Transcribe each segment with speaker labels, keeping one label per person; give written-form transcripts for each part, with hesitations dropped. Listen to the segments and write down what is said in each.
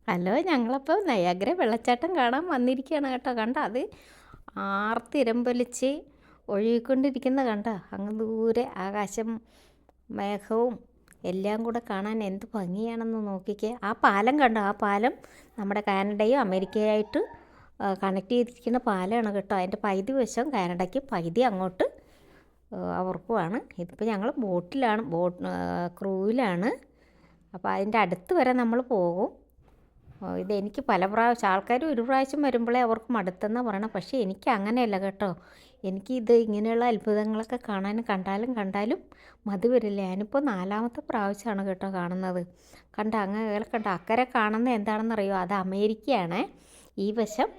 Speaker 1: Hello, ഞങ്ങളപ്പോൾ Niagara വെള്ളച്ചാട്ടം കാണാൻ വന്നിരിക്കുകയാണ് കേട്ടോ. കണ്ട അത് ആർത്തിരമ്പൊലിച്ച് ഒഴുകിക്കൊണ്ടിരിക്കുന്ന കണ്ട അങ്ങ് ദൂരെ ആകാശം മേഘവും എല്ലാം കൂടെ കാണാൻ എന്ത് ഭംഗിയാണെന്ന് നോക്കിക്കേ. ആ പാലം കണ്ടോ, ആ പാലം നമ്മുടെ കാനഡയും അമേരിക്കയായിട്ട് കണക്ട് ചെയ്തിരിക്കുന്ന പാലമാണ് കേട്ടോ. അതിൻ്റെ പകുതി വശം കാനഡയ്ക്ക്, പകുതി അങ്ങോട്ട് അവർക്കുമാണ്. ഇതിപ്പോൾ ഞങ്ങൾ ബോട്ടിലാണ്, ക്രൂവിലാണ്. അപ്പോൾ അതിൻ്റെ അടുത്ത് വരെ നമ്മൾ പോകും. ഇതെനിക്ക് പല പ്രാവശ്യം ആൾക്കാർ ഒരു പ്രാവശ്യം വരുമ്പോഴേ അവർക്ക് മടുത്തെന്നാണ് പറയണം. പക്ഷേ എനിക്ക് അങ്ങനെയല്ല കേട്ടോ. എനിക്കിത് ഇങ്ങനെയുള്ള അത്ഭുതങ്ങളൊക്കെ കണ്ടാലും മതി വരില്ല. ഞാനിപ്പോൾ 4ാമത്തെ പ്രാവശ്യമാണ് കേട്ടോ കാണുന്നത്. കണ്ട അക്കരെ കാണുന്ന എന്താണെന്നറിയോ? അത് അമേരിക്കയാണ്. ഈ വശം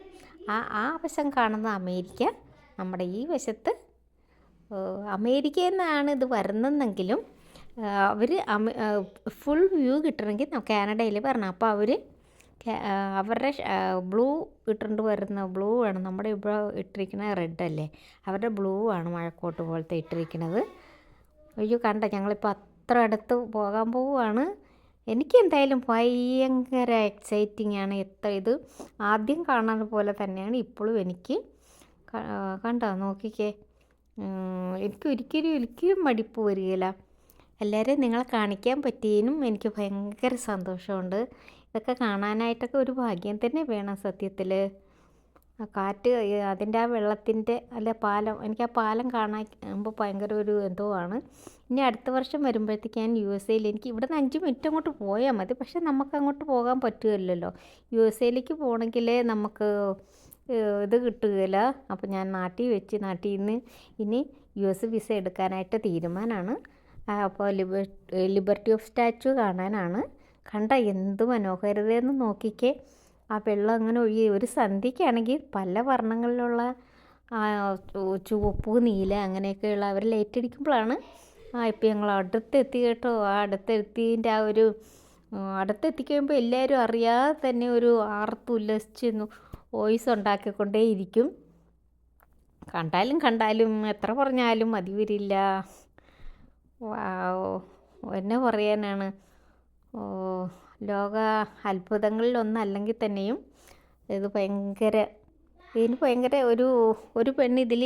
Speaker 1: ആ വശം കാണുന്ന അമേരിക്ക. നമ്മുടെ ഈ വശത്ത് അമേരിക്കയിൽ നിന്നാണ് ഇത് വരുന്നതെങ്കിലും അവർ ഫുൾ വ്യൂ കിട്ടണമെങ്കിൽ കാനഡയിൽ വരണം. അപ്പോൾ അവരുടെ ബ്ലൂ ഇട്ടുകൊണ്ട് വരുന്ന ബ്ലൂ ആണ്. നമ്മുടെ ഇവിടെ ഇട്ടിരിക്കുന്ന റെഡ് അല്ലേ, അവരുടെ ബ്ലൂ ആണ് മഴക്കോട്ട് പോലത്തെ ഇട്ടിരിക്കുന്നത്. അയ്യോ കണ്ട, ഞങ്ങളിപ്പോൾ അത്ര അടുത്ത് പോകാൻ പോവുകയാണ്. എനിക്ക് എന്തായാലും ഭയങ്കര എക്സൈറ്റിംഗ് ആണ്. ഇത് ആദ്യം കാണുന്ന പോലെ തന്നെയാണ് ഇപ്പോഴും എനിക്ക്. കണ്ടോ, നോക്കിക്കേ. എനിക്ക് ഒരിക്കലും മടുപ്പ് വരികയില്ല. എല്ലാവരെയും നിങ്ങളെ കാണിക്കാൻ പറ്റിയതിനും എനിക്ക് ഭയങ്കര സന്തോഷമുണ്ട്. ഇതൊക്കെ കാണാനായിട്ടൊക്കെ ഒരു ഭാഗ്യം തന്നെ വേണം സത്യത്തിൽ. കാറ്റ്, അതിൻ്റെ ആ വെള്ളത്തിൻ്റെ പാലം, എനിക്ക് ആ പാലം കാണുമ്പോൾ ഭയങ്കര ഒരു എന്തോ ആണ്. ഇനി അടുത്ത വർഷം വരുമ്പോഴത്തേക്ക് ഞാൻ USA എനിക്ക് ഇവിടെ നിന്ന് 5 മിനിറ്റ് അങ്ങോട്ട് പോയാൽ മതി. പക്ഷെ നമുക്ക് അങ്ങോട്ട് പോകാൻ പറ്റുകയില്ലല്ലോ. USA പോകണമെങ്കിൽ നമുക്ക് ഇത് കിട്ടുകയില്ല. അപ്പോൾ ഞാൻ നാട്ടിൽ നിന്ന് ഇനി US വിസ എടുക്കാനായിട്ട് തീരുമാനമാണ്. അപ്പോൾ ലിബർട്ടി ഓഫ് സ്റ്റാച്യു കാണാനാണ്. കണ്ട എന്ത് മനോഹരതയെന്ന് നോക്കിക്കേ. ആ വെള്ളം അങ്ങനെ ഒഴുകി ഒരു സന്ധ്യയ്ക്കാണെങ്കിൽ പല വർണ്ണങ്ങളിലുള്ള ചുവപ്പ്, നീല അങ്ങനെയൊക്കെയുള്ള അവർ ലൈറ്റ് അടിക്കുമ്പോഴാണ്. ഇപ്പം ഞങ്ങൾ അടുത്തെത്തി കേട്ടോ. ആ അടുത്തെത്തിയതിൻ്റെ ആ ഒരു അടുത്തെത്തിക്കഴിയുമ്പോൾ എല്ലാവരും അറിയാതെ തന്നെ ഒരു ആർത്തുല്ലസിച്ച് വോയിസ് ഉണ്ടാക്കിക്കൊണ്ടേയിരിക്കും. കണ്ടാലും എത്ര പറഞ്ഞാലും മതി വരില്ല. എന്നെ പറയാനാണ്. ലോക അത്ഭുതങ്ങളിലൊന്നല്ലെങ്കിൽ തന്നെയും ഇതിന് ഭയങ്കര ഒരു പെണ്ണ് ഇതിൽ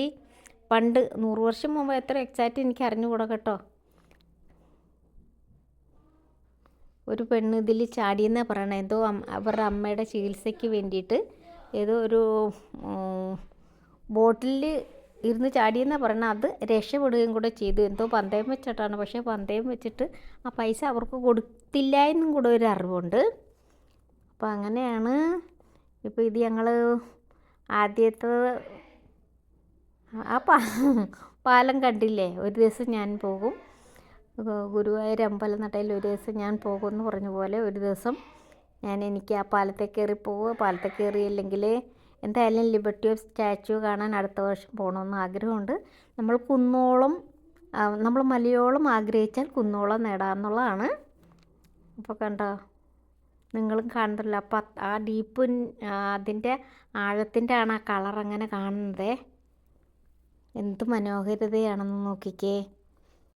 Speaker 1: പണ്ട് 100 വർഷം മുമ്പ്, എത്ര എക്സാക്റ്റ് എനിക്ക് അറിഞ്ഞുകൂടാ കേട്ടോ, ഒരു പെണ്ണ് ഇതിൽ ചാടിയെന്നാണ് പറയണത്. എന്തോ അവരുടെ അമ്മയുടെ ചികിത്സയ്ക്ക് വേണ്ടിയിട്ട് ഏതോ ഒരു ബോട്ടിൽ ഇരുന്ന് ചാടിയെന്നാണ് പറയണത്. അത് രക്ഷപ്പെടുകയും കൂടെ ചെയ്തു. എന്തോ പന്തയം വെച്ചിട്ടാണ്. പക്ഷേ പന്തയം വെച്ചിട്ട് ആ പൈസ അവർക്ക് കൊടുത്തില്ല എന്നും കൂടെ ഒരു അറിവുണ്ട്. അപ്പോൾ അങ്ങനെയാണ്. ഇപ്പോൾ ഇത് ഞങ്ങൾ ആദ്യത്തെ ആ പാലം കണ്ടില്ലേ. ഒരു ദിവസം ഞാൻ പോകും. ഗുരുവായൂർ അമ്പലനടയിൽ ഒരു ദിവസം ഞാൻ പോകുമെന്ന് പറഞ്ഞ പോലെ ഒരു ദിവസം എനിക്ക് ആ പാലത്തിൽ കയറി പോവുക. പാലത്തിൽ കയറിയില്ലെങ്കിൽ എന്തായാലും ലിബർട്ടി ഓഫ് സ്റ്റാച്യു കാണാൻ അടുത്ത വർഷം പോകണമെന്ന് ആഗ്രഹമുണ്ട്. നമ്മൾ മലയോളം ആഗ്രഹിച്ചാൽ കുന്നോളം നേടാമെന്നുള്ളതാണ്. അപ്പോൾ കണ്ടോ, നിങ്ങളും കാണുന്നല്ലോ. അപ്പം ആ അതിൻ്റെ ആഴത്തിൻ്റെ ആണ് ആ കളർ അങ്ങനെ കാണുന്നത്. എന്ത് മനോഹരതയാണെന്ന് നോക്കിക്കേ.